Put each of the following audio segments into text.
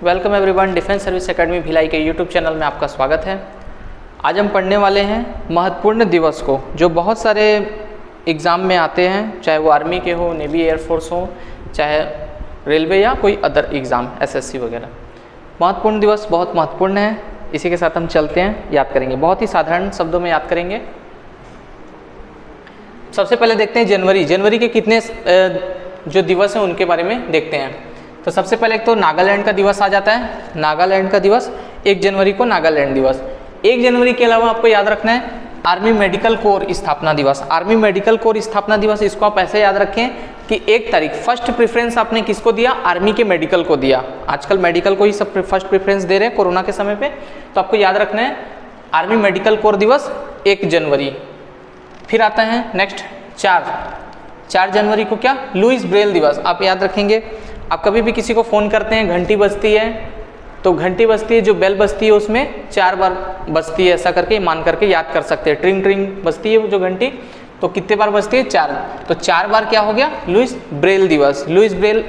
Welcome everyone, defence service academy Bhilai के YouTube channel में आपका स्वागत है। आज हम पढ़ने वाले हैं महत्वपूर्ण दिवस को, जो बहुत सारे एग्ज़ाम में आते हैं, चाहे वो आर्मी के हो, नेवी एयरफोर्स हो, चाहे रेलवे या कोई अदर एग्ज़ाम एसएससी वगैरह। महत्वपूर्ण दिवस बहुत महत्वपूर्ण है, इसी के साथ हम चलते हैं, याद करेंगे। बहुत ही साधारण शब्दों में याद करेंगे। सबसे पहले देखते हैं जनवरी के कितने जो दिवस हैं उनके बारे में देखते हैं। तो सबसे पहले एक तो नागालैंड का दिवस आ जाता है, नागालैंड का दिवस 1 जनवरी को नागालैंड दिवस। 1 जनवरी के अलावा आपको याद रखना है आर्मी मेडिकल कोर स्थापना दिवस। आर्मी मेडिकल कोर स्थापना दिवस, इसको आप ऐसे याद रखें कि 1 तारीख फर्स्ट प्रेफरेंस आपने किसको दिया? आर्मी के मेडिकल को दिया। आजकल मेडिकल को ही सब फर्स्ट प्रेफरेंस दे रहे हैं कोरोना के समय पे, तो आपको याद रखना है आर्मी मेडिकल कोर दिवस 1 जनवरी। फिर आता है नेक्स्ट 4 जनवरी को क्या? लुइस ब्रेल दिवस। आप याद रखेंगे, आप कभी भी किसी को फ़ोन करते हैं, घंटी बजती है, तो घंटी बजती है, जो बेल बजती है उसमें 4 बार बजती है, ऐसा करके मान करके याद कर सकते हैं। ट्रिंग ट्रिंग बजती है जो घंटी, तो कितने बार बजती है? 4। तो 4 बार क्या हो गया? लुइस ब्रेल दिवस। लुइस ब्रेल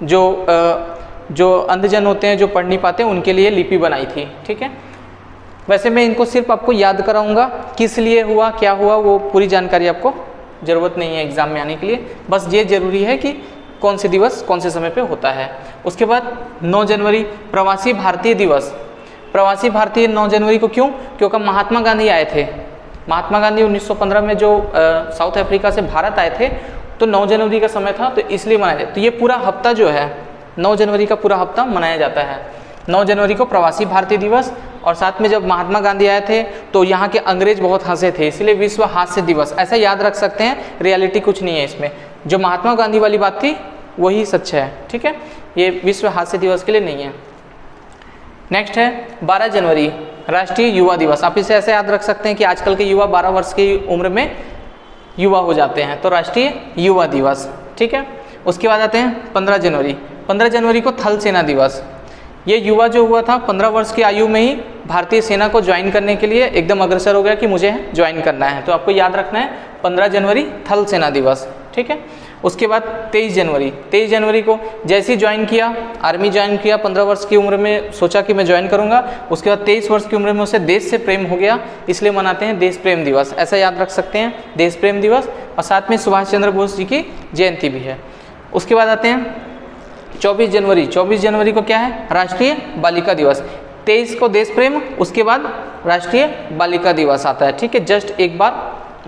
जो अंधजन होते हैं, जो पढ़ नहीं पाते, उनके लिए लिपि बनाई थी। ठीक है, वैसे मैं इनको सिर्फ आपको याद कराऊंगा, किस लिए हुआ, क्या हुआ, वो पूरी जानकारी आपको ज़रूरत नहीं है एग्ज़ाम में आने के लिए। बस ये ज़रूरी है कि कौन से दिवस कौन से समय पे होता है। उसके बाद 9 जनवरी प्रवासी भारतीय दिवस। प्रवासी भारतीय 9 जनवरी को क्यों? क्योंकि महात्मा गांधी आए थे। महात्मा गांधी 1915 में जो साउथ अफ्रीका से भारत आए थे, तो 9 जनवरी का समय था, तो इसलिए मनाया जाता है। तो ये पूरा हफ्ता जो है 9 जनवरी का पूरा हफ्ता मनाया जाता है। 9 जनवरी को प्रवासी भारतीय दिवस, और साथ में जब महात्मा गांधी आए थे तो यहाँ के अंग्रेज बहुत हंसे थे, इसलिए विश्व हास्य दिवस। ऐसा याद रख सकते हैं, रियलिटी कुछ नहीं है इसमें। जो महात्मा गांधी वाली बात थी वही सच है। ठीक है, ये विश्व हास्य दिवस के लिए नहीं है। नेक्स्ट है 12 जनवरी राष्ट्रीय युवा दिवस। आप इसे ऐसे याद रख सकते हैं कि आजकल के युवा 12 वर्ष की उम्र में युवा हो जाते हैं, तो राष्ट्रीय युवा दिवस। ठीक है, उसके बाद आते हैं 15 जनवरी। 15 जनवरी को थल सेना दिवस। ये युवा जो हुआ था 15 वर्ष की आयु में ही भारतीय सेना को ज्वाइन करने के लिए एकदम अग्रसर हो गया कि मुझे ज्वाइन करना है, तो आपको याद रखना है 15 जनवरी थल सेना दिवस। ठीक है, उसके बाद 23 जनवरी को जैसे ही ज्वाइन किया, आर्मी ज्वाइन किया, 15 वर्ष की उम्र में सोचा कि मैं ज्वाइन करूंगा, उसके बाद 23 वर्ष की उम्र में उसे देश से प्रेम हो गया, इसलिए मनाते हैं देश प्रेम दिवस। ऐसा याद रख सकते हैं, देश प्रेम दिवस। और साथ में सुभाष चंद्र बोस जी की जयंती भी है। उसके बाद आते हैं 24 जनवरी। 24 जनवरी को क्या है? राष्ट्रीय बालिका दिवस। 23 को देश प्रेम, उसके बाद राष्ट्रीय बालिका दिवस आता है। ठीक है, जस्ट एक बार,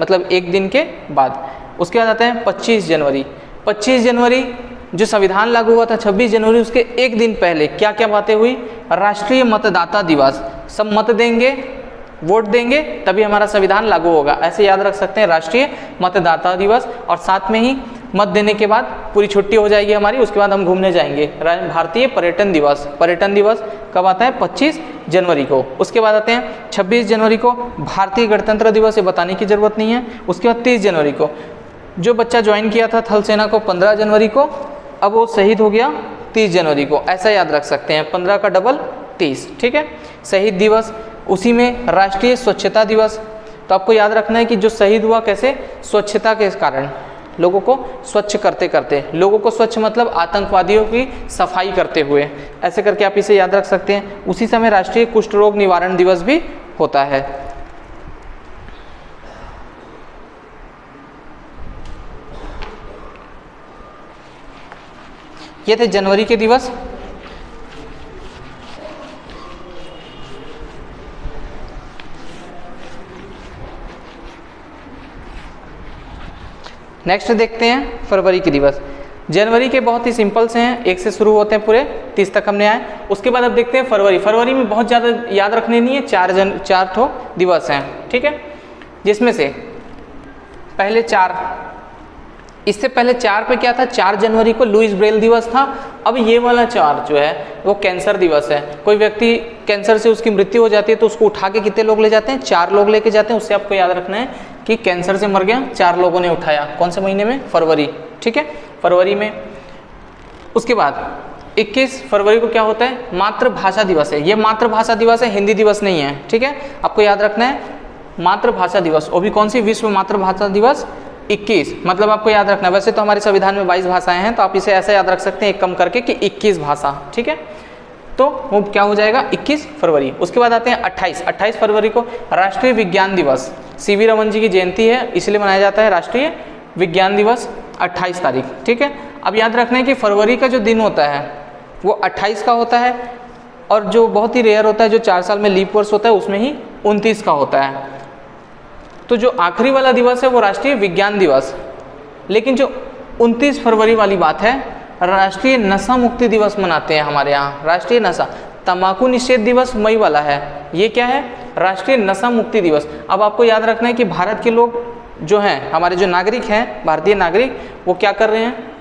मतलब एक दिन के बाद। उसके बाद आता है 25 जनवरी। 25 जनवरी जो संविधान लागू हुआ था 26 जनवरी, उसके एक दिन पहले क्या क्या बातें हुई? राष्ट्रीय मतदाता दिवस। सब मत देंगे, वोट देंगे, तभी हमारा संविधान लागू होगा। ऐसे याद रख सकते हैं, राष्ट्रीय मतदाता दिवस। और साथ में ही मत देने के बाद पूरी छुट्टी हो जाएगी हमारी, उसके बाद हम घूमने जाएंगे। भारतीय पर्यटन दिवस। पर्यटन दिवस कब आता है? 25 जनवरी को। उसके बाद आते हैं 26 जनवरी को भारतीय गणतंत्र दिवस, ये बताने की जरूरत नहीं है। उसके बाद 30 जनवरी को जो बच्चा ज्वाइन किया था थल सेना को 15 जनवरी को, अब वो शहीद हो गया 30 जनवरी को। ऐसा याद रख सकते हैं, 15 का डबल 30। ठीक है, शहीद दिवस। उसी में राष्ट्रीय स्वच्छता दिवस। तो आपको याद रखना है कि जो शहीद हुआ कैसे? स्वच्छता के कारण, लोगों को स्वच्छ करते करते। लोगों को स्वच्छ मतलब आतंकवादियों की सफाई करते हुए, ऐसे करके आप इसे याद रख सकते हैं। उसी समय राष्ट्रीय कुष्ठ रोग निवारण दिवस भी होता है। ये थे जनवरी के दिवस। नेक्स्ट देखते हैं फरवरी के दिवस। जनवरी के बहुत ही सिंपल से हैं, 1 से शुरू होते हैं, पूरे 30 तक हमने आए। उसके बाद अब देखते हैं फरवरी। फरवरी में बहुत ज़्यादा याद रखने नहीं है, 4 ठो दिवस हैं। ठीक है, जिसमें से पहले 4, इससे पहले 4 पे क्या था? 4 जनवरी को लुइस ब्रेल दिवस था। अब ये वाला 4 जो है वो कैंसर दिवस है। कोई व्यक्ति कैंसर से उसकी मृत्यु हो जाती है तो उसको उठा के कितने लोग ले जाते हैं? 4 लोग लेके जाते हैं। उससे आपको याद रखना है कि कैंसर से मर गया, 4 लोगों ने उठाया। कौन से महीने में? फरवरी। ठीक है, फरवरी में। उसके बाद 21 फरवरी को क्या होता है? मातृभाषा दिवस है। ये मातृभाषा दिवस है, हिंदी दिवस नहीं है। ठीक है, आपको याद रखना है मातृभाषा दिवस। वो भी कौन सी? विश्व मातृभाषा दिवस 21। मतलब आपको याद रखना है, वैसे तो हमारे संविधान में 22 भाषाएं हैं, तो आप इसे ऐसे याद रख सकते हैं एक कम करके कि 21 भाषा। ठीक है, तो वो क्या हो जाएगा 21 फरवरी। उसके बाद आते हैं 28 फरवरी को राष्ट्रीय विज्ञान दिवस, सीवी रमन जी की जयंती है इसलिए मनाया जाता है राष्ट्रीय विज्ञान दिवस 28 तारीख। ठीक है, अब याद रखना है कि फरवरी का जो दिन होता है वो 28 का होता है, और जो बहुत ही रेयर होता है जो 4 साल में लीप वर्ष होता है उसमें ही 29 का होता है। तो जो आखिरी वाला दिवस है वो राष्ट्रीय विज्ञान दिवस, लेकिन जो 29 फरवरी वाली बात है राष्ट्रीय नशा मुक्ति दिवस मनाते हैं हमारे यहाँ। राष्ट्रीय नशा तंबाकू निषेध दिवस मई वाला है, ये क्या है राष्ट्रीय नशा मुक्ति दिवस। अब आपको याद रखना है कि भारत के लोग जो हैं, हमारे जो नागरिक हैं, भारतीय नागरिक, वो क्या कर रहे हैं,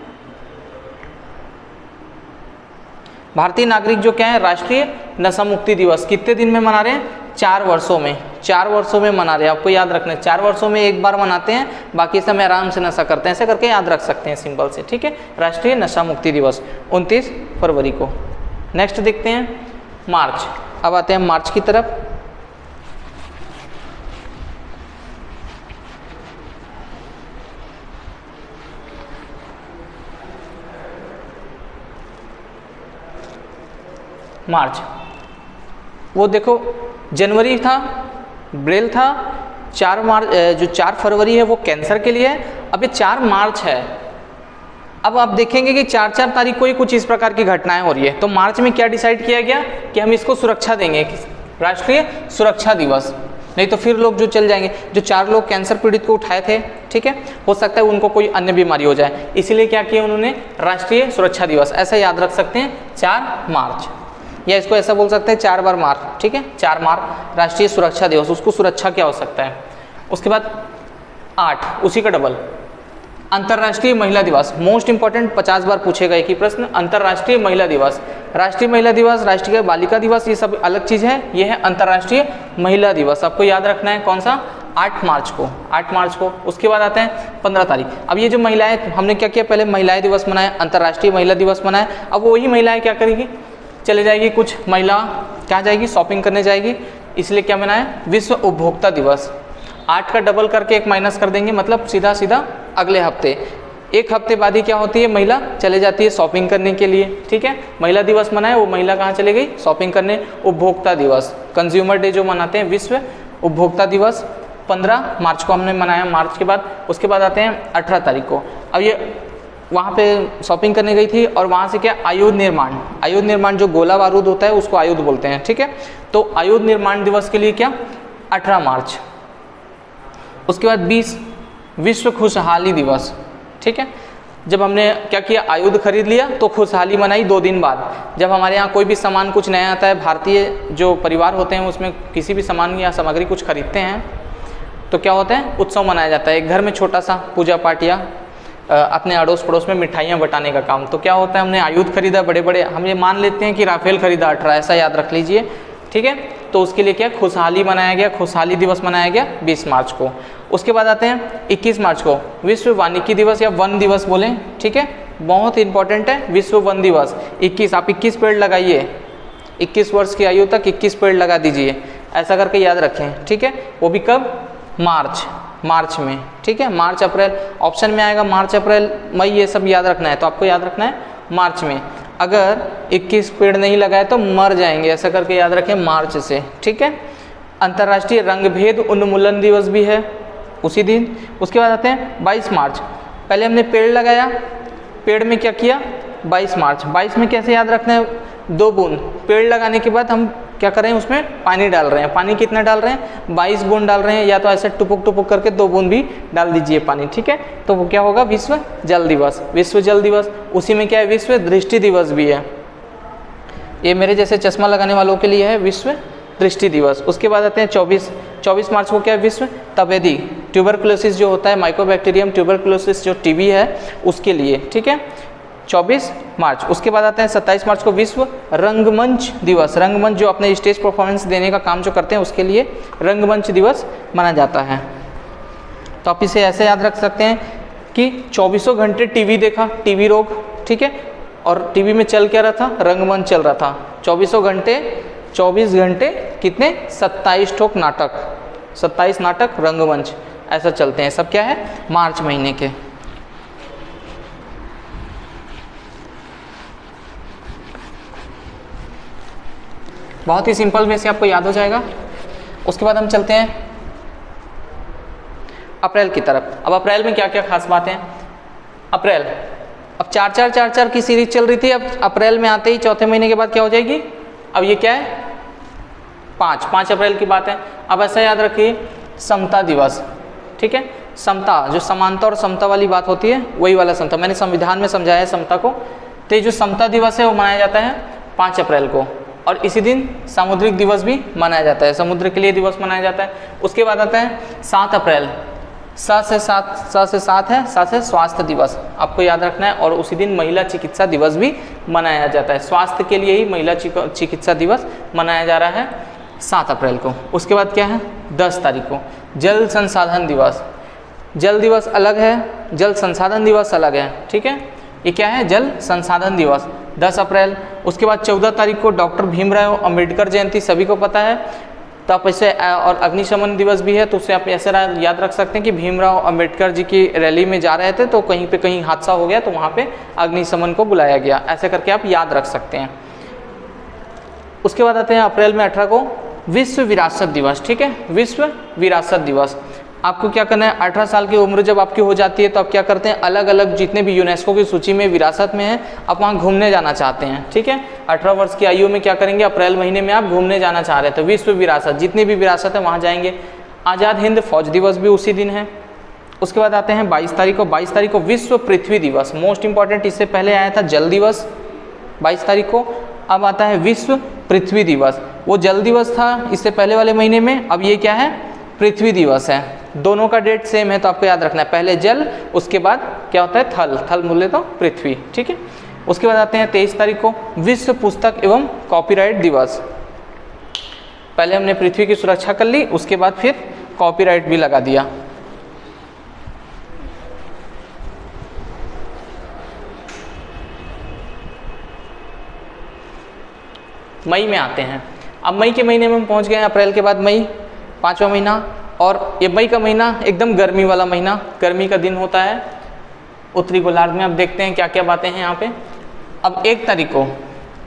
भारतीय नागरिक जो क्या है राष्ट्रीय नशा मुक्ति दिवस कितने दिन में मना रहे हैं, 4 वर्षों में, 4 वर्षों में मना रहे हैं। आपको याद रखना है 4 वर्षों में एक बार मनाते हैं, बाकी समय आराम से नशा करते हैं, ऐसे करके याद रख सकते हैं सिंपल से। ठीक है, राष्ट्रीय नशा मुक्ति दिवस 29 फरवरी को। नेक्स्ट देखते हैं मार्च। अब आते हैं मार्च की तरफ। मार्च, वो देखो जनवरी था, अप्रैल था, 4 मार्च जो 4 फरवरी है वो कैंसर के लिए है। अब ये 4 मार्च है। अब आप देखेंगे कि 4 तारीख को ही कुछ इस प्रकार की घटनाएं हो रही है। तो मार्च में क्या डिसाइड किया गया कि हम इसको सुरक्षा देंगे, राष्ट्रीय सुरक्षा दिवस, नहीं तो फिर लोग जो चल जाएंगे, जो 4 लोग कैंसर पीड़ित को उठाए थे, ठीक है, हो सकता है उनको कोई अन्य बीमारी हो जाए, इसीलिए क्या किया उन्होंने राष्ट्रीय सुरक्षा दिवस, ऐसा याद रख सकते हैं 4 मार्च, या इसको ऐसा बोल सकते हैं 4 बार मार। ठीक है, 4 मार राष्ट्रीय सुरक्षा दिवस, उसको सुरक्षा क्या हो सकता है। उसके बाद 8 उसी का डबल अंतर्राष्ट्रीय महिला दिवस, मोस्ट इंपॉर्टेंट 50 बार पूछे गए कि प्रश्न अंतर्राष्ट्रीय महिला दिवस, राष्ट्रीय महिला दिवस, राष्ट्रीय बालिका दिवस, ये सब अलग चीज़ है, ये है अंतर्राष्ट्रीय महिला दिवस। आपको याद रखना है कौन सा, 8 मार्च को, 8 मार्च को। उसके बाद आते हैं 15 तारीख। अब ये जो महिलाएं, हमने क्या किया, पहले महिलाएं दिवस मनाया, अंतर्राष्ट्रीय महिला दिवस मनाया। अब वही महिलाएं क्या करेगी, चले जाएगी, कुछ महिला क्या जाएगी, शॉपिंग करने जाएगी, इसलिए क्या मनाया, विश्व उपभोक्ता दिवस। 8 का डबल करके 1 माइनस कर देंगे, मतलब सीधा सीधा अगले हफ्ते, 1 हफ्ते बाद ही क्या होती है, महिला चले जाती है शॉपिंग करने के लिए। ठीक है, महिला दिवस मनाया, वो महिला कहाँ चले गई, शॉपिंग करने। उपभोक्ता दिवस, कंज्यूमर डे जो मनाते हैं, विश्व उपभोक्ता दिवस 15 मार्च को हमने मनाया, मार्च के बाद। उसके बाद आते हैं 18 तारीख को। अब ये वहाँ पे शॉपिंग करने गई थी और वहाँ से क्या, आयुध निर्माण, आयुध निर्माण जो गोला बारूद होता है उसको आयुध बोलते हैं। ठीक है, तो आयुध निर्माण दिवस के लिए क्या, 18 मार्च। उसके बाद 20 विश्व खुशहाली दिवस। ठीक है, जब हमने क्या किया, आयुध खरीद लिया तो खुशहाली मनाई 2 दिन बाद। जब हमारे यहाँ कोई भी सामान कुछ नया आता है, भारतीय जो परिवार होते हैं उसमें किसी भी सामान या सामग्री कुछ खरीदते हैं तो क्या होता है, उत्सव मनाया जाता है। एक घर में छोटा सा पूजा पाठ या अपने अड़ोस पड़ोस में मिठाइयाँ बटाने का काम। तो क्या होता है, हमने आयुध खरीदा बड़े बड़े, हम ये मान लेते हैं कि राफेल खरीदा 18, ऐसा याद रख लीजिए। ठीक है, तो उसके लिए क्या, खुशहाली मनाया गया, खुशहाली दिवस मनाया गया 20 मार्च को। उसके बाद आते हैं 21 मार्च को विश्व वानिकी दिवस या वन दिवस बोलें। ठीक है, बहुत इंपॉर्टेंट है विश्व वन दिवस। 21, आप 21 पेड़ लगाइए, 21 वर्ष की आयु तक 21 पेड़ लगा दीजिए, ऐसा करके याद रखें। ठीक है, वो भी कब, मार्च में। ठीक है, मार्च अप्रैल ऑप्शन में आएगा, मार्च अप्रैल मई ये सब याद रखना है, तो आपको याद रखना है मार्च में। अगर 21 पेड़ नहीं लगाए तो मर जाएंगे, ऐसा करके याद रखें मार्च से। ठीक है, अंतर्राष्ट्रीय रंगभेद उन्मूलन दिवस भी है उसी दिन। उसके बाद आते हैं 22 मार्च, पहले हमने पेड़ लगाया, पेड़ में क्या किया, 22 मार्च। 22 में कैसे याद रखना है, 2 बूंद, पेड़ लगाने के बाद हम क्या कर रहे हैं, उसमें पानी डाल रहे हैं। पानी कितना डाल रहे हैं, 22 बूंद डाल रहे हैं, या तो ऐसे टुपुक टुपुक करके 2 बूंद भी डाल दीजिए पानी। ठीक है, तो वो क्या होगा, विश्व जल दिवस। विश्व जल दिवस, उसी में क्या है, विश्व दृष्टि दिवस भी है, ये मेरे जैसे चश्मा लगाने वालों के लिए है विश्व दृष्टि दिवस। उसके बाद आते हैं 24 मार्च को क्या है, विश्व तपेदी, ट्यूबरकुलोसिस जो होता है, माइकोबैक्टीरियम ट्यूबरकुलोसिस जो टीबी है उसके लिए। ठीक है, 24 मार्च। उसके बाद आते हैं 27 मार्च को विश्व रंगमंच दिवस। रंगमंच जो अपने स्टेज परफॉर्मेंस देने का काम जो करते हैं उसके लिए रंगमंच दिवस माना जाता है। तो आप इसे ऐसे याद रख सकते हैं कि 24 घंटे टीवी देखा, टीवी रोग। ठीक है, और टीवी में चल क्या रहा था, रंगमंच चल रहा था। 24 घंटे कितने, 27 ठोक नाटक, 27 नाटक रंगमंच ऐसा चलते हैं। सब क्या है, मार्च महीने के। बहुत ही सिंपल वे से आपको याद हो जाएगा। उसके बाद हम चलते हैं अप्रैल की तरफ। अब अप्रैल में क्या क्या खास बातें हैं। अप्रैल, अब 4-4-4-4 की सीरीज चल रही थी, अब अप्रैल में आते ही चौथे महीने के बाद क्या हो जाएगी, अब ये क्या है 5 अप्रैल की बात है। अब ऐसा याद रखिए समता दिवस, ठीक है, समता जो समानता और समता वाली बात होती है वही वाला समता, मैंने संविधान में समझाया है समता को। तो ये जो समता दिवस है वो मनाया जाता है 5 अप्रैल को, और इसी दिन सामुद्रिक दिवस भी मनाया जाता है, समुद्र के लिए दिवस मनाया जाता है। उसके बाद आता है 7 अप्रैल, 7 से 7 है, 7 से स्वास्थ्य दिवस आपको याद रखना है, और उसी दिन महिला चिकित्सा दिवस भी मनाया जाता है। स्वास्थ्य के लिए ही महिला चिकित्सा दिवस मनाया जा रहा है 7 अप्रैल को। उसके बाद क्या है 10 तारीख को जल संसाधन दिवस। जल दिवस अलग है, जल संसाधन दिवस अलग है, ठीक है, ये क्या है जल संसाधन दिवस 10 अप्रैल। उसके बाद 14 तारीख को डॉक्टर भीमराव अंबेडकर जयंती, सभी को पता है, तो आप ऐसे, और अग्निशमन दिवस भी है, तो उससे आप ऐसे याद रख सकते हैं कि भीमराव अंबेडकर जी की रैली में जा रहे थे तो कहीं पे कहीं हादसा हो गया तो वहाँ पे अग्निशमन को बुलाया गया, ऐसे करके आप याद रख सकते हैं। उसके बाद आते हैं अप्रैल में 18 को विश्व विरासत दिवस, ठीक है, विश्व विरासत दिवस। आपको क्या करना है 18 साल की उम्र जब आपकी हो जाती है तो आप क्या करते हैं अलग अलग जितने भी यूनेस्को की सूची में विरासत में है आप वहाँ घूमने जाना चाहते हैं, ठीक है। 18 वर्ष की आयु में क्या करेंगे अप्रैल महीने में आप घूमने जाना चाह रहे हैं, तो विश्व विरासत जितनी भी विरासत है वहाँ जाएंगे। आज़ाद हिंद फौज दिवस भी उसी दिन है। उसके बाद आते हैं 22 तारीख को, 22 तारीख को विश्व पृथ्वी दिवस, मोस्ट इंपॉर्टेंट, इससे पहले आया था जल दिवस 22 तारीख को, अब आता है विश्व पृथ्वी दिवस। वो जल दिवस था इससे पहले वाले महीने में, अब ये क्या है पृथ्वी दिवस है। दोनों का डेट सेम है तो आपको याद रखना है, पहले जल उसके बाद क्या होता है थल, थल बोले तो पृथ्वी, ठीक है। उसके बाद आते हैं 23 तारीख को विश्व पुस्तक एवं कॉपीराइट दिवस। पहले हमने पृथ्वी की सुरक्षा कर ली, उसके बाद फिर कॉपीराइट भी लगा दिया। मई में आते हैं। अब मई के महीने में हम पहुंच गए हैं, अप्रैल के बाद मई 5वां महीना, और ये मई का महीना एकदम गर्मी वाला महीना, गर्मी का दिन होता है उत्तरी गोलार्ध में। अब देखते हैं क्या क्या बातें हैं यहाँ पे। अब 1 तारीख को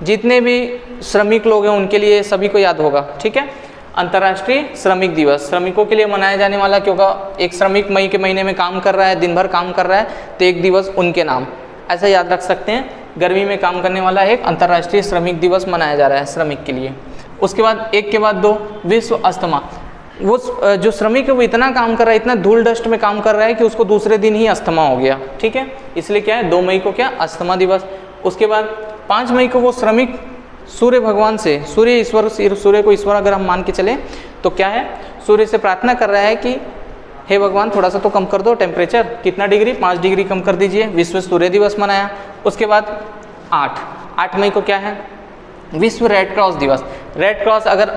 जितने भी श्रमिक लोग हैं उनके लिए सभी को याद होगा, ठीक है, अंतर्राष्ट्रीय श्रमिक दिवस, श्रमिकों के लिए मनाया जाने वाला, क्योंकि एक श्रमिक मई के महीने में काम कर रहा है, दिन भर काम कर रहा है, तो एक दिवस उनके नाम ऐसा याद रख सकते हैं। गर्मी में काम करने वाला एक अंतर्राष्ट्रीय श्रमिक दिवस मनाया जा रहा है श्रमिक के लिए। उसके बाद 1 के बाद 2 विश्व अस्थमा। वो जो श्रमिक है वो इतना काम कर रहा है, इतना धूल डस्ट में काम कर रहा है कि उसको दूसरे दिन ही अस्थमा हो गया, ठीक है, इसलिए क्या है 2 मई को क्या अस्थमा दिवस। उसके बाद 5 मई को वो श्रमिक सूर्य भगवान से, सूर्य ईश्वर, सूर्य को ईश्वर अगर हम मान के चले तो क्या है सूर्य से प्रार्थना कर रहा है कि हे भगवान थोड़ा सा तो कम कर दो टेम्परेचर, कितना डिग्री 5 डिग्री कम कर दीजिए, विश्व सूर्य दिवस मनाया। उसके बाद 8 मई को क्या है विश्व रेड क्रॉस दिवस। रेड क्रॉस, अगर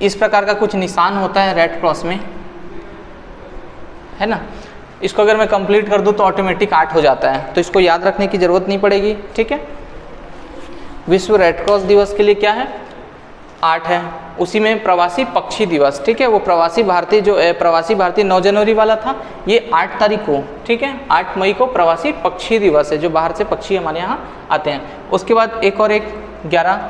इस प्रकार का कुछ निशान होता है रेड क्रॉस में, है ना, इसको अगर मैं कंप्लीट कर दूं तो ऑटोमेटिक 8 हो जाता है, तो इसको याद रखने की ज़रूरत नहीं पड़ेगी, ठीक है। विश्व रेड क्रॉस दिवस के लिए क्या है 8 है। उसी में प्रवासी पक्षी दिवस, ठीक है, वो प्रवासी भारतीय 9 जनवरी वाला था, ये 8 तारीख को, ठीक है, 8 मई को प्रवासी पक्षी दिवस है, जो बाहर से पक्षी हमारे यहाँ आते हैं। उसके बाद 11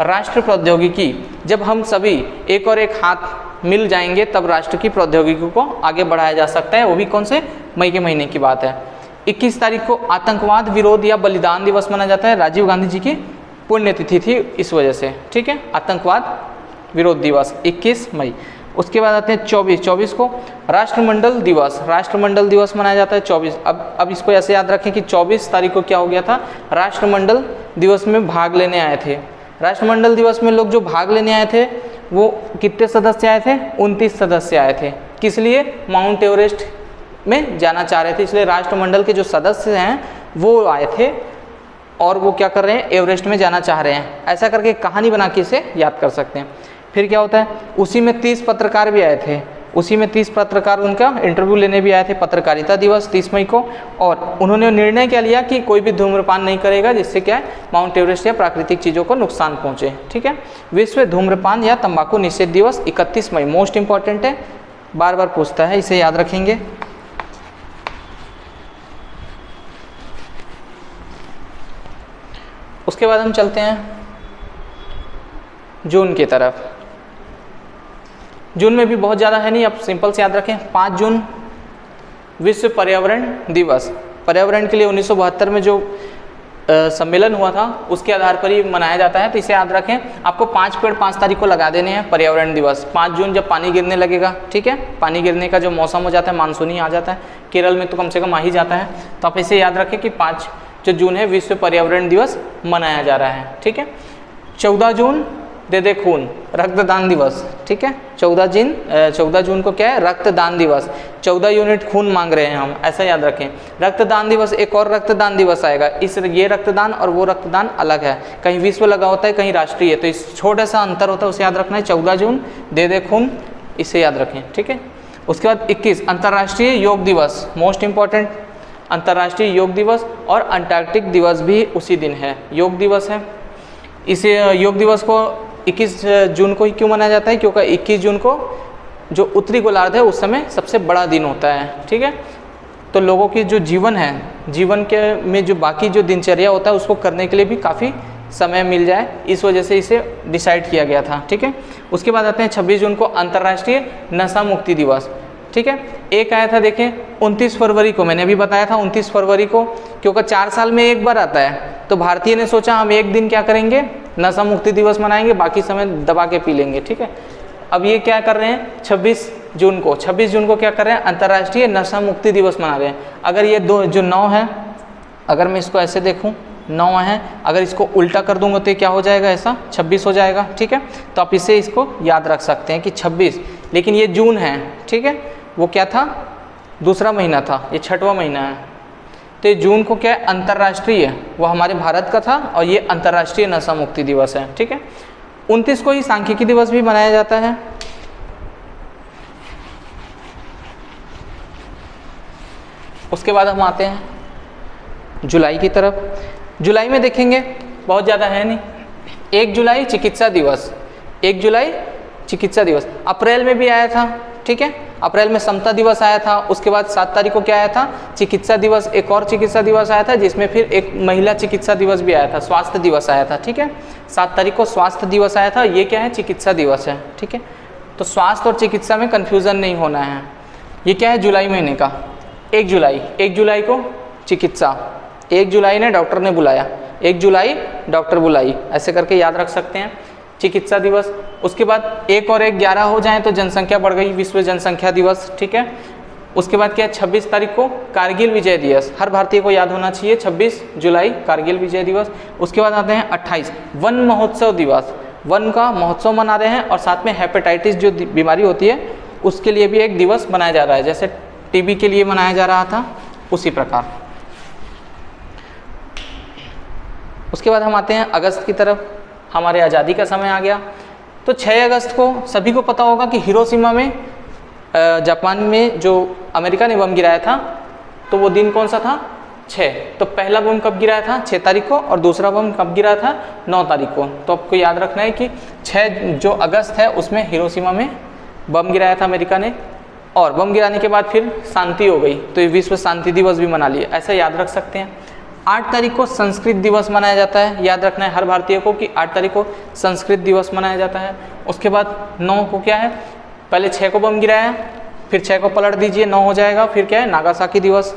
राष्ट्र प्रौद्योगिकी। जब हम सभी एक और एक हाथ मिल जाएंगे तब राष्ट्र की प्रौद्योगिकी को आगे बढ़ाया जा सकता है, वो भी कौन से मई के महीने की बात है। 21 तारीख को आतंकवाद विरोध या बलिदान दिवस मनाया जाता है, राजीव गांधी जी की पुण्यतिथि थी इस वजह से, ठीक है, आतंकवाद विरोध दिवस 21 मई। उसके बाद आते हैं 24 को राष्ट्रमंडल दिवस मनाया जाता है 24। अब इसको ऐसे याद रखें कि 24 तारीख को क्या हो गया था, राष्ट्रमंडल दिवस में भाग लेने आए थे। राष्ट्रमंडल दिवस में लोग जो भाग लेने आए थे वो कितने सदस्य आए थे 29 सदस्य आए थे। किस लिए, माउंट एवरेस्ट में जाना चाह रहे थे, इसलिए राष्ट्रमंडल के जो सदस्य हैं वो आए थे और वो क्या कर रहे हैं एवरेस्ट में जाना चाह रहे हैं। ऐसा करके कहानी बना के इसे याद कर सकते हैं। फिर क्या होता है, उसी में 30 पत्रकार भी आए थे, उसी में 30 पत्रकार उनका इंटरव्यू लेने भी आए थे, पत्रकारिता दिवस 30 मई को। और उन्होंने निर्णय क्या लिया कि कोई भी धूम्रपान नहीं करेगा, जिससे क्या है माउंट एवरेस्ट या प्राकृतिक चीज़ों को नुकसान पहुँचे, ठीक है। विश्व धूम्रपान या तंबाकू निषेध दिवस 31 मई, मोस्ट इंपॉर्टेंट है, बार बार पूछता है, इसे याद रखेंगे। उसके बाद हम चलते हैं जून की तरफ। जून में भी बहुत ज़्यादा है नहीं, अब सिंपल से याद रखें। 5 जून विश्व पर्यावरण दिवस। पर्यावरण के लिए 1972 में जो सम्मेलन हुआ था उसके आधार पर ही मनाया जाता है, तो इसे याद रखें। आपको 5 पेड़ 5 तारीख को लगा देने हैं पर्यावरण दिवस। 5 जून जब पानी गिरने लगेगा, ठीक है, पानी गिरने का जो मौसम हो जाता है, मानसूनी आ जाता है, केरल में तो कम से कम आ ही जाता है, तो आप इसे याद रखें कि 5 जो जून है विश्व पर्यावरण दिवस मनाया जा रहा है, ठीक है। 14 जून दे दे खून, रक्तदान दिवस, ठीक है। 14 जून को क्या है, रक्तदान दिवस। 14 यूनिट खून मांग रहे हैं हम, ऐसा याद रखें। रक्तदान दिवस, एक और रक्तदान दिवस आएगा, ये रक्तदान और वो रक्तदान अलग है, कहीं विश्व लगा होता है, कहीं राष्ट्रीय, तो इस छोटा सा अंतर होता है, उसे याद रखना है। 14 जून दे दे खून, इसे याद रखें, ठीक है। उसके बाद 21 अंतर्राष्ट्रीय योग दिवस, मोस्ट इंपॉर्टेंट, अंतर्राष्ट्रीय योग दिवस। और अंटार्कटिक दिवस भी उसी दिन है, योग दिवस है। इसे योग दिवस को 21 जून को ही क्यों मनाया जाता है, क्योंकि 21 जून को जो उत्तरी गोलार्ध है उस समय सबसे बड़ा दिन होता है, ठीक है। तो लोगों की जो जीवन है, जीवन के में जो बाकी जो दिनचर्या होता है उसको करने के लिए भी काफ़ी समय मिल जाए, इस वजह से इसे डिसाइड किया गया था, ठीक है। उसके बाद आते हैं 26 जून को अंतर्राष्ट्रीय नशा मुक्ति दिवस, ठीक है। एक आया था, देखें 29 फरवरी को, मैंने अभी बताया था 29 फरवरी को, क्योंकि 4 साल में एक बार आता है, तो भारतीय ने सोचा हम एक दिन क्या करेंगे, नशा मुक्ति दिवस मनाएंगे, बाकी समय दबा के पी लेंगे, ठीक है। अब ये क्या कर रहे हैं, 26 जून को क्या कर रहे हैं, अंतर्राष्ट्रीय नशा मुक्ति दिवस मना रहे हैं। अगर ये दो जो 9 है, अगर मैं इसको ऐसे देखूं 9 है, अगर इसको उल्टा कर दूंगा तो ये क्या हो जाएगा, ऐसा 26 हो जाएगा, ठीक है। तो आप इसे इसको याद रख सकते हैं कि 26, लेकिन ये जून है, ठीक है, वो क्या था, दूसरा महीना था, ये 6वां महीना है। तो ये जून को क्या है, अंतर्राष्ट्रीय, वो हमारे भारत का था, और ये अंतर्राष्ट्रीय नशा मुक्ति दिवस है, ठीक है। 29 को ही सांख्यिकी दिवस भी मनाया जाता है। उसके बाद हम आते हैं जुलाई की तरफ। जुलाई में देखेंगे बहुत ज़्यादा है नहीं, 1 जुलाई चिकित्सा दिवस, 1 जुलाई चिकित्सा दिवस। अप्रैल में भी आया था, ठीक है, अप्रैल में समता दिवस आया था। उसके बाद 7 तारीख को क्या आया था, चिकित्सा दिवस, एक और चिकित्सा दिवस आया था, जिसमें फिर एक महिला चिकित्सा दिवस भी आया था, स्वास्थ्य दिवस आया था, ठीक है। 7 तारीख को स्वास्थ्य दिवस आया था, ये क्या है, चिकित्सा दिवस है, ठीक है। तो स्वास्थ्य और चिकित्सा में कन्फ्यूज़न नहीं होना है। ये क्या है, जुलाई महीने का 1 जुलाई को चिकित्सा, 1 जुलाई ने डॉक्टर ने बुलाया, 1 जुलाई डॉक्टर बुलाई, ऐसे करके याद रख सकते हैं, चिकित्सा दिवस। उसके बाद 1 और 1 11 हो जाए तो जनसंख्या बढ़ गई, विश्व जनसंख्या दिवस, ठीक है। उसके बाद क्या है, 26 तारीख को कारगिल विजय दिवस, हर भारतीय को याद होना चाहिए, 26 जुलाई कारगिल विजय दिवस। उसके बाद आते हैं 28 वन महोत्सव दिवस, वन का महोत्सव मना रहे हैं, और साथ में हेपेटाइटिस जो बीमारी होती है उसके लिए भी एक दिवस मनाया जा रहा है, जैसे टीबी के लिए मनाया जा रहा था उसी प्रकार। उसके बाद हम आते हैं अगस्त की तरफ, हमारे आज़ादी का समय आ गया। तो 6 अगस्त को सभी को पता होगा कि हिरोशिमा में जापान में जो अमेरिका ने बम गिराया था, तो वो दिन कौन सा था, 6। तो पहला बम कब गिराया था, 6 तारीख को, और दूसरा बम कब गिरा था, 9 तारीख को। तो आपको याद रखना है कि 6 जो अगस्त है उसमें हिरोशिमा में बम गिराया था अमेरिका ने, और बम गिराने के बाद फिर शांति हो गई, तो ये विश्व शांति दिवस भी मना लिया, ऐसा याद रख सकते हैं। 8 तारीख को संस्कृत दिवस मनाया जाता है, याद रखना है हर भारतीय को कि 8 तारीख को संस्कृत दिवस मनाया जाता है। उसके बाद 9 को क्या है, पहले 6 को बम गिराया, फिर 6 को पलट दीजिए, 9 हो जाएगा, फिर क्या है, नागासाकी दिवस,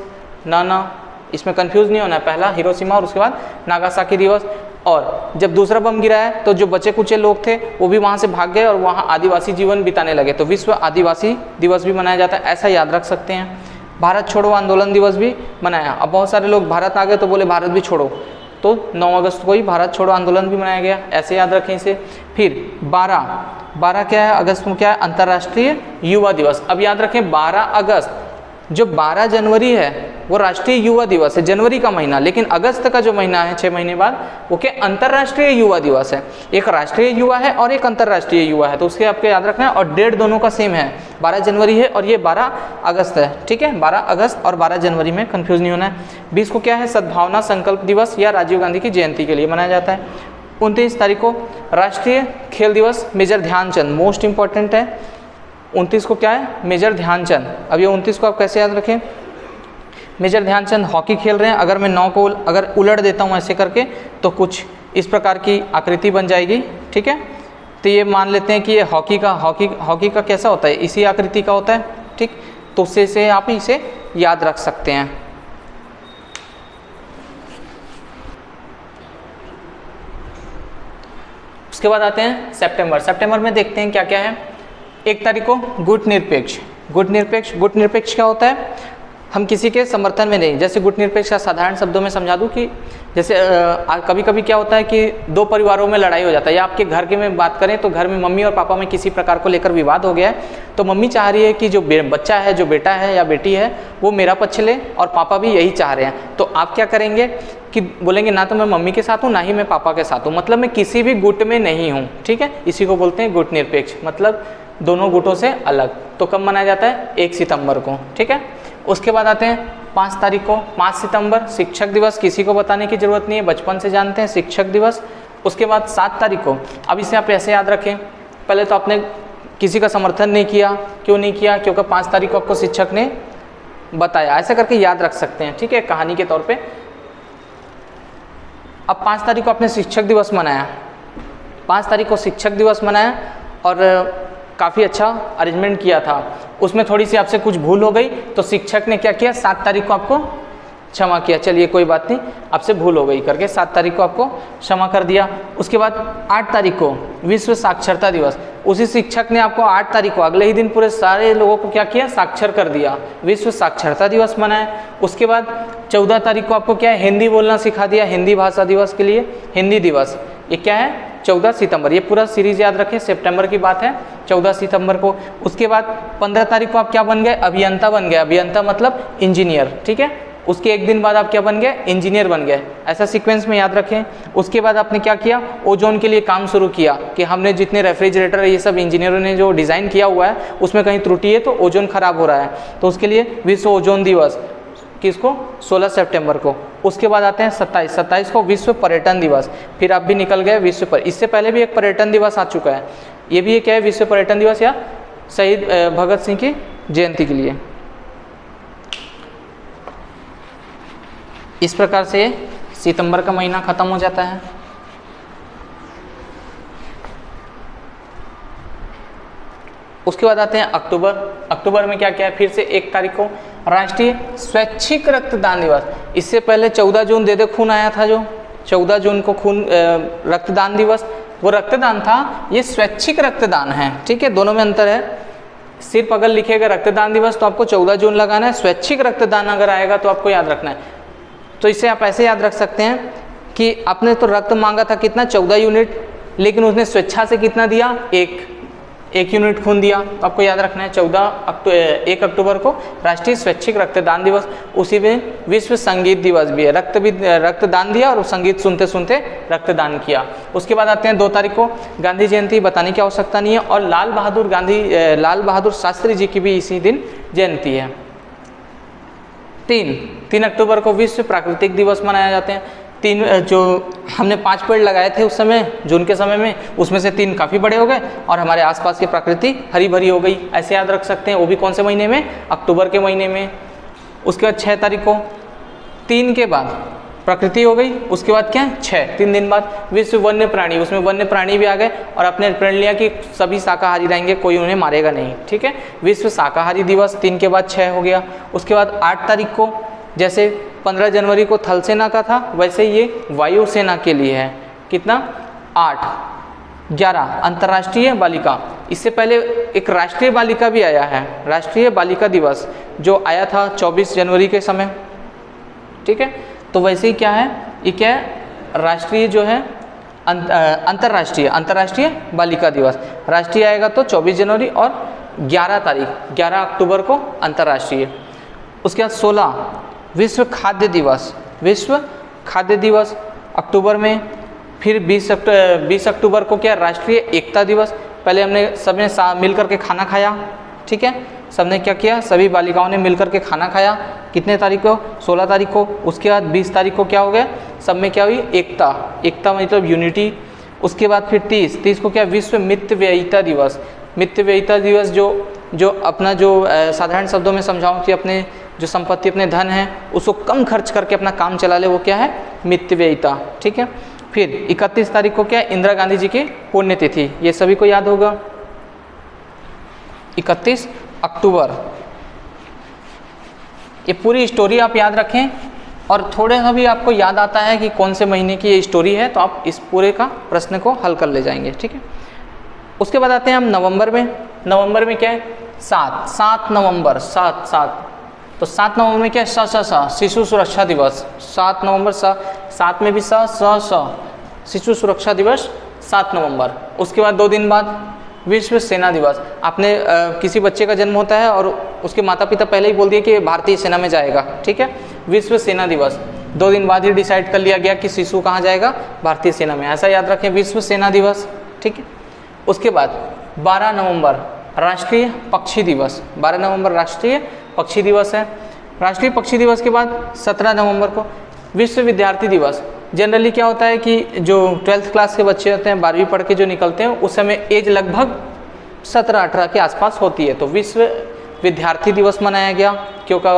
ना इसमें कंफ्यूज नहीं होना है, पहला हिरोशिमा और उसके बाद नागासाकी दिवस। और जब दूसरा बम गिराया तो जो बचे कुचे लोग थे वो भी वहाँ से भाग गए और वहाँ आदिवासी जीवन बिताने लगे, तो विश्व आदिवासी दिवस भी मनाया जाता है, ऐसा याद रख सकते हैं। भारत छोड़ो आंदोलन दिवस भी मनाया, अब बहुत सारे लोग भारत आ गए तो बोले भारत भी छोड़ो, तो 9 अगस्त को ही भारत छोड़ो आंदोलन भी मनाया गया, ऐसे याद रखें इसे। फिर 12 क्या है, अगस्त में क्या है, अंतर्राष्ट्रीय युवा दिवस। अब याद रखें 12 अगस्त, जो 12 जनवरी है वो राष्ट्रीय युवा दिवस है, जनवरी का महीना, लेकिन अगस्त का जो महीना है 6 महीने बाद वो क्या, अंतर्राष्ट्रीय युवा दिवस है। एक राष्ट्रीय युवा है और एक अंतर्राष्ट्रीय युवा है, तो उसके आपको याद रखना है, और डेट दोनों का सेम है, 12 जनवरी है और ये 12 अगस्त है, ठीक है। 12 अगस्त और 12 जनवरी में कन्फ्यूज नहीं होना है। 20 को क्या है, सद्भावना संकल्प दिवस या राजीव गांधी की जयंती के लिए मनाया जाता है। 29 तारीख को राष्ट्रीय खेल दिवस, मेजर ध्यानचंद, मोस्ट इंपॉर्टेंट है। 29 को क्या है, मेजर ध्यानचंद। अब ये 29 को आप कैसे याद रखें, मेजर ध्यानचंद हॉकी खेल रहे हैं, अगर मैं 9 को अगर उलट देता हूँ ऐसे करके तो कुछ इस प्रकार की आकृति बन जाएगी, ठीक है। तो ये मान लेते हैं कि ये हॉकी का कैसा होता है, इसी आकृति का होता है, ठीक। तो उससे से आप इसे याद रख सकते हैं। उसके बाद आते हैं सितंबर। सितंबर में देखते हैं क्या क्या है। 1 तारीख को गुट निरपेक्ष। गुट निरपेक्ष क्या होता है, हम किसी के समर्थन में नहीं। जैसे गुट निरपेक्ष का साधारण शब्दों में समझा दूं कि जैसे कभी कभी क्या होता है कि 2 परिवारों में लड़ाई हो जाता है, या आपके घर के में बात करें तो घर में मम्मी और पापा में किसी प्रकार को लेकर विवाद हो गया है, तो मम्मी चाह रही है कि जो बच्चा है, जो बेटा है या बेटी है, वो मेरा पक्ष ले, और पापा भी यही चाह रहे हैं। तो आप क्या करेंगे कि बोलेंगे ना तो मैं मम्मी के साथ हूँ, ना ही मैं पापा के साथ हूँ, मतलब मैं किसी भी गुट में नहीं हूँ, ठीक है। इसी को बोलते हैं गुट निरपेक्ष, मतलब दोनों गुटों से अलग। तो कब मनाया जाता है, 1 सितंबर को, ठीक है। उसके बाद आते हैं 5 तारीख को, 5 सितंबर शिक्षक दिवस। किसी को बताने की जरूरत नहीं है, बचपन से जानते हैं शिक्षक दिवस। उसके बाद 7 तारीख को, अब इसे आप ऐसे याद रखें, पहले तो आपने किसी का समर्थन नहीं किया, क्यों नहीं किया, क्योंकि 5 तारीख को आपको शिक्षक ने बताया, ऐसा करके याद रख सकते हैं, ठीक है, कहानी के तौर पे। अब 5 तारीख को आपने शिक्षक दिवस मनाया, 5 तारीख को शिक्षक दिवस मनाया और काफ़ी अच्छा अरेंजमेंट किया था, उसमें थोड़ी सी आपसे कुछ भूल हो गई, तो शिक्षक ने क्या किया, 7 तारीख को आपको क्षमा किया, चलिए कोई बात नहीं, आपसे भूल हो गई करके 7 तारीख को आपको क्षमा कर दिया। उसके बाद 8 तारीख को विश्व साक्षरता दिवस, उसी शिक्षक ने आपको 8 तारीख को अगले ही दिन पूरे सारे लोगों को क्या किया, साक्षर कर दिया, विश्व साक्षरता दिवस मनाया। उसके बाद 14 तारीख को आपको क्या है, हिंदी बोलना सिखा दिया, हिंदी भाषा दिवस के लिए हिंदी दिवस। ये क्या है, 14 सितंबर। ये पूरा सीरीज याद रखें, सितंबर की बात है, 14 सितंबर को। उसके बाद 15 तारीख को आप क्या बन गए, अभियंता बन गए। अभियंता मतलब इंजीनियर, ठीक है। उसके एक दिन बाद आप क्या बन गए, इंजीनियर बन गए, ऐसा सीक्वेंस में याद रखें। उसके बाद आपने क्या किया, ओजोन के लिए काम शुरू किया कि हमने जितने रेफ्रिजरेटर ये सब इंजीनियरों ने जो डिज़ाइन किया हुआ है उसमें कहीं त्रुटि है तो ओजोन खराब हो रहा है, तो उसके लिए विश्व ओजोन दिवस, किसको, 16 सितंबर को। उसके बाद आते हैं 27 को विश्व पर्यटन दिवस। फिर आप भी निकल गए विश्व पर, इससे पहले भी एक पर्यटन दिवस आ चुका है, ये भी क्या है, विश्व पर्यटन दिवस या शहीद भगत सिंह की जयंती के लिए। इस प्रकार से सितंबर का महीना खत्म हो जाता है। उसके बाद आते हैं अक्टूबर। अक्टूबर में क्या क्या है, फिर से 1 तारीख को राष्ट्रीय स्वैच्छिक रक्तदान दिवस। इससे पहले 14 जून दे दे खून आया था, जो 14 जून को खून रक्तदान दिवस, वो रक्तदान था, ये स्वैच्छिक रक्तदान है, ठीक है, दोनों में अंतर है। सिर्फ अगर लिखेगा रक्तदान दिवस तो आपको 14 जून लगाना है, स्वैच्छिक रक्तदान अगर आएगा तो आपको याद रखना है। तो इसे आप ऐसे याद रख सकते हैं कि आपने तो रक्त मांगा था कितना, 14 यूनिट, लेकिन उसने स्वेच्छा से कितना दिया, 1 यूनिट खून दिया, तो आपको याद रखना है 1 अक्टूबर को राष्ट्रीय स्वैच्छिक रक्तदान दिवस। उसी में विश्व संगीत दिवस भी है, रक्तदान दिया और संगीत सुनते सुनते रक्तदान किया। उसके बाद आते हैं 2 तारीख को गांधी जयंती, बताने की आवश्यकता नहीं है, और लाल बहादुर शास्त्री जी की भी इसी दिन जयंती है। 3 अक्टूबर को विश्व प्राकृतिक दिवस मनाए जाते हैं। 3 जो हमने 5 पेड़ लगाए थे उस समय, जून के समय में, उसमें से 3 काफ़ी बड़े हो गए और हमारे आसपास की प्रकृति हरी भरी हो गई, ऐसे याद रख सकते हैं। वो भी कौन से महीने में, अक्टूबर के महीने में। उसके बाद 6 तारीख को 3 के बाद प्रकृति हो गई, उसके बाद क्या है 3 दिन बाद विश्व वन्य प्राणी, उसमें वन्य प्राणी भी आ गए और अपने प्रण लिया कि सभी शाकाहारी रहेंगे, कोई उन्हें मारेगा नहीं, ठीक है। विश्व शाकाहारी दिवस 3 के बाद 6 हो गया। उसके बाद 8 तारीख को, जैसे 15 जनवरी को थल सेना का था, वैसे ये वायुसेना के लिए है, कितना 8। 11 अंतर्राष्ट्रीय बालिका, इससे पहले एक राष्ट्रीय बालिका भी आया है, राष्ट्रीय बालिका दिवस जो आया था 24 जनवरी के समय, ठीक है। तो वैसे ही क्या है, ये क्या है, राष्ट्रीय जो है अंतर्राष्ट्रीय बालिका दिवस, राष्ट्रीय आएगा तो 24 जनवरी और 11 अक्टूबर को अंतर्राष्ट्रीय। उसके बाद 16 विश्व खाद्य दिवस अक्टूबर में। फिर 20 अक्टूबर को क्या, राष्ट्रीय एकता दिवस। पहले हमने सबने मिलकर के खाना खाया, ठीक है, सबने क्या किया, सभी बालिकाओं ने मिलकर के खाना खाया, कितने तारीख को, 16 तारीख को। उसके बाद 20 तारीख को क्या हो गया, सब में क्या हुई, एकता मतलब यूनिटी। उसके बाद फिर 30 को क्या, विश्व मितव्ययिता दिवस। मितव्ययिता दिवस जो अपना जो साधारण शब्दों में समझाऊं कि अपने जो संपत्ति, अपने धन है, उसको कम खर्च करके अपना काम चला ले, वो क्या है, मितव्ययिता, ठीक है। फिर 31 तारीख को क्या है, इंदिरा गांधी जी की पुण्यतिथि, ये सभी को याद होगा, 31 अक्टूबर। ये पूरी स्टोरी आप याद रखें, और थोड़े सा भी आपको याद आता है कि कौन से महीने की ये स्टोरी है तो आप इस पूरे का प्रश्न को हल कर ले जाएंगे, ठीक है। उसके बाद आते हैं हम नवंबर में। नवंबर में क्या है, 7 नवंबर, 7 तो 7 नवंबर में क्या है, शिशु सुरक्षा दिवस। 7 नवंबर, 7 में भी शिशु सुरक्षा दिवस 7 नवंबर। उसके बाद 2 दिन बाद विश्व सेना दिवस। आपने किसी बच्चे का जन्म होता है और उसके माता पिता पहले ही बोल दिए कि भारतीय सेना में जाएगा, ठीक है। विश्व सेना दिवस 2 दिन बाद ही डिसाइड कर लिया गया कि शिशु कहाँ जाएगा, भारतीय सेना में, ऐसा याद रखें, विश्व सेना दिवस, ठीक है। उसके बाद 12 नवंबर राष्ट्रीय पक्षी दिवस। 12 नवंबर राष्ट्रीय पक्षी दिवस है। राष्ट्रीय पक्षी दिवस के बाद 17 नवंबर को विश्व विद्यार्थी दिवस। जनरली क्या होता है कि जो 12th क्लास के बच्चे होते हैं, 12वीं पढ़ के जो निकलते हैं, उस समय एज लगभग 17-18 के आसपास होती है, तो विश्व विद्यार्थी दिवस मनाया गया, क्योंकि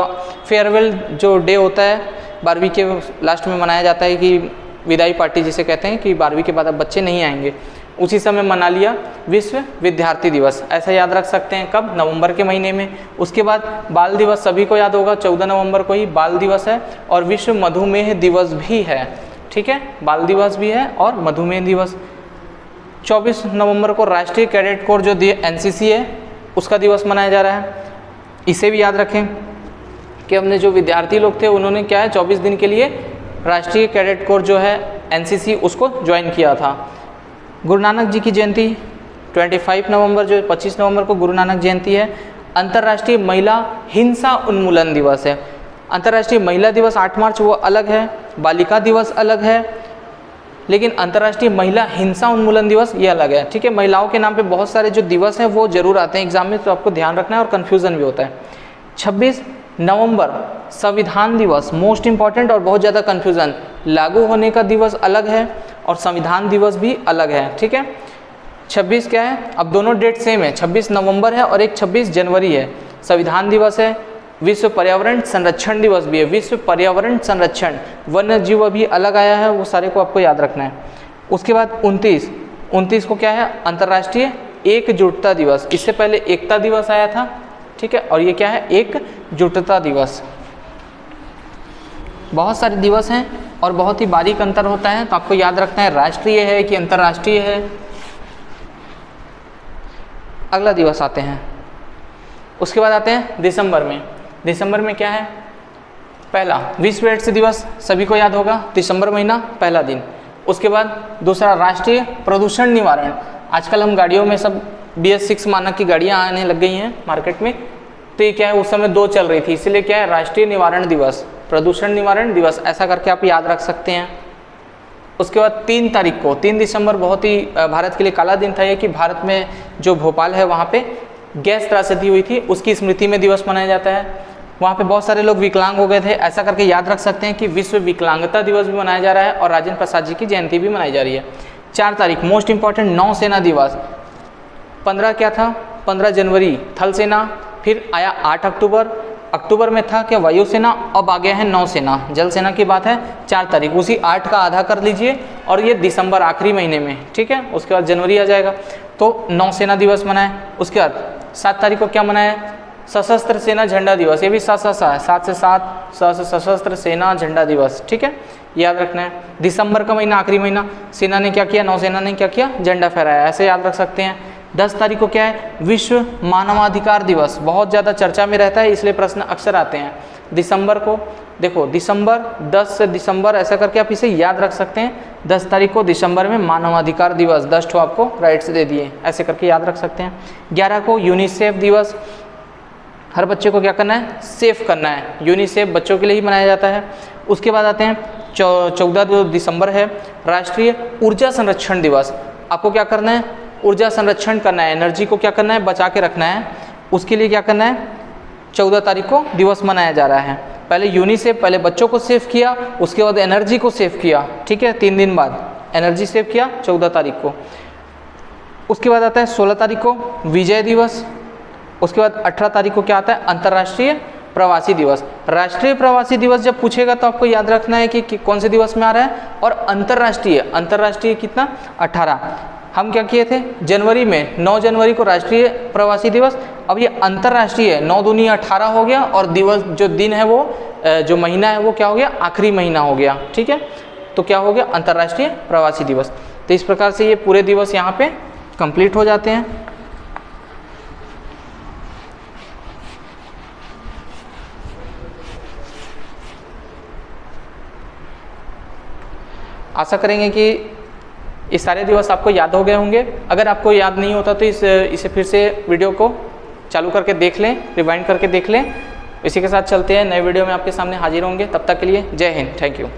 फेयरवेल जो डे होता है 12वीं के लास्ट में मनाया जाता है, कि विदाई पार्टी जिसे कहते हैं कि 12वीं के बाद अब बच्चे नहीं आएंगे, उसी समय मना लिया विश्व विद्यार्थी दिवस, ऐसा याद रख सकते हैं। कब, नवंबर के महीने में। उसके बाद बाल दिवस सभी को याद होगा, 14 नवंबर को ही बाल दिवस है, और विश्व मधुमेह दिवस भी है, ठीक है, बाल दिवस भी है और मधुमेह दिवस। 24 नवंबर को राष्ट्रीय कैडेट कोर जो NCC है उसका दिवस मनाया जा रहा है। इसे भी याद रखें कि हमने जो विद्यार्थी लोग थे उन्होंने क्या है 24 दिन के लिए राष्ट्रीय कैडेट कोर जो है NCC उसको ज्वाइन किया था। गुरु नानक जी की जयंती 25 नवंबर, जो 25 नवंबर को गुरु नानक जयंती है। अंतर्राष्ट्रीय महिला हिंसा उन्मूलन दिवस है। अंतर्राष्ट्रीय महिला दिवस 8 मार्च वो अलग है, बालिका दिवस अलग है, लेकिन अंतर्राष्ट्रीय महिला हिंसा उन्मूलन दिवस ये अलग है, ठीक है। महिलाओं के नाम पे बहुत सारे जो दिवस हैं वो जरूर आते हैं एग्जाम में, तो आपको ध्यान रखना है, और कन्फ्यूज़न भी होता है। 26 नवंबर संविधान दिवस, मोस्ट इंपॉर्टेंट और बहुत ज़्यादा कन्फ्यूज़न, लागू होने का दिवस अलग है और संविधान दिवस भी अलग है, ठीक है। 26 क्या है, अब दोनों डेट सेम है, 26 नवंबर है और एक 26 जनवरी है। संविधान दिवस है, विश्व पर्यावरण संरक्षण दिवस भी है, विश्व पर्यावरण संरक्षण। वन्य जीव अभी अलग आया है, वो सारे को आपको याद रखना है। उसके बाद 29 को क्या है, अंतर्राष्ट्रीय एकजुटता दिवस। इससे पहले एकता दिवस आया था, ठीक है, और ये क्या है, एकजुटता दिवस। बहुत सारे दिवस हैं और बहुत ही बारीक अंतर होता है, तो आपको याद रखना है राष्ट्रीय है कि अंतर्राष्ट्रीय है। अगला दिवस आते हैं, उसके बाद आते हैं दिसंबर में। दिसंबर में क्या है, पहला विश्व एड्स दिवस, सभी को याद होगा, दिसंबर महीना पहला दिन। उसके बाद दूसरा राष्ट्रीय प्रदूषण निवारण। आजकल हम गाड़ियों में सब BS6 मानक की गाड़ियां आने लग गई हैं मार्केट में, तो ये क्या है, उस समय 2 चल रही थी, इसलिए क्या है, राष्ट्रीय निवारण दिवस, प्रदूषण निवारण दिवस, ऐसा करके आप याद रख सकते हैं। उसके बाद 3 तारीख को, 3 दिसंबर बहुत ही भारत के लिए काला दिन था ये, कि भारत में जो भोपाल है वहाँ पे गैस त्रासदी हुई थी, उसकी स्मृति में दिवस मनाया जाता है। वहाँ पे बहुत सारे लोग विकलांग हो गए थे, ऐसा करके याद रख सकते हैं कि विश्व विकलांगता दिवस भी मनाया जा रहा है, और राजेंद्र प्रसाद जी की जयंती भी मनाई जा रही है। 4 तारीख मोस्ट इंपॉर्टेंट नौसेना दिवस। 15 क्या था, 15 जनवरी थल सेना, फिर आया 8 अक्टूबर में था क्या, वायुसेना, अब आ गया है नौसेना, जल सेना की बात है। 4 तारीख, उसी 8 का आधा कर लीजिए, और ये दिसंबर आखिरी महीने में, ठीक है। उसके बाद जनवरी आ जाएगा, तो नौसेना दिवस मनाए। उसके बाद 7 तारीख को क्या मनाया, सशस्त्र सेना झंडा दिवस, ये भी 7 है, 7 से 7 सशस्त्र सेना झंडा दिवस, ठीक है, याद रखना है। दिसंबर का महीना आखिरी महीना, सेना ने क्या किया, नौसेना ने क्या किया, झंडा फहराया, ऐसे याद रख सकते हैं। 10 तारीख को क्या है, विश्व मानवाधिकार दिवस, बहुत ज़्यादा चर्चा में रहता है, इसलिए प्रश्न अक्सर आते हैं। दिसंबर को देखो, दिसंबर 10 से दिसंबर, ऐसा करके आप इसे याद रख सकते हैं। 10 तारीख को दिसंबर में मानवाधिकार दिवस, 10 ठो आपको राइट्स दे दिए, ऐसे करके याद रख सकते हैं। 11 को यूनिसेफ दिवस, हर बच्चे को क्या करना है, सेफ करना है, यूनिसेफ बच्चों के लिए ही मनाया जाता है। उसके बाद आते हैं 14 दिसंबर है राष्ट्रीय ऊर्जा संरक्षण दिवस। आपको क्या करना है, ऊर्जा संरक्षण करना है, एनर्जी को क्या करना है, बचा के रखना है, उसके लिए क्या करना है, 14 तारीख को दिवस मनाया जा रहा है। पहले यूनिसेफ, पहले बच्चों को सेव किया, उसके बाद एनर्जी को सेव किया, ठीक है, 3 दिन बाद एनर्जी सेव किया 14 तारीख को। उसके बाद आता है 16 तारीख को विजय दिवस। उसके बाद 18 तारीख को क्या आता है, अंतर्राष्ट्रीय प्रवासी दिवस। राष्ट्रीय प्रवासी दिवस जब पूछेगा तो आपको याद रखना है कि कौन से दिवस में आ रहा है। और अंतर्राष्ट्रीय कितना, 18। हम क्या किए थे जनवरी में, 9 जनवरी को राष्ट्रीय प्रवासी दिवस। अब ये अंतर्राष्ट्रीय है, 9 दूनी 18 हो गया, और दिवस जो दिन है वो जो महीना है वो क्या हो गया, आखिरी महीना हो गया। ठीक है, तो क्या हो गया, अंतर्राष्ट्रीय प्रवासी दिवस। तो इस प्रकार से ये पूरे दिवस यहाँ पे कंप्लीट हो जाते हैं। आशा करेंगे कि ये सारे दिवस आपको याद हो गए होंगे। अगर आपको याद नहीं होता तो इसे फिर से वीडियो को चालू करके देख लें, रिवाइंड करके देख लें। इसी के साथ चलते हैं, नए वीडियो में आपके सामने हाजिर होंगे। तब तक के लिए जय हिंद, थैंक यू।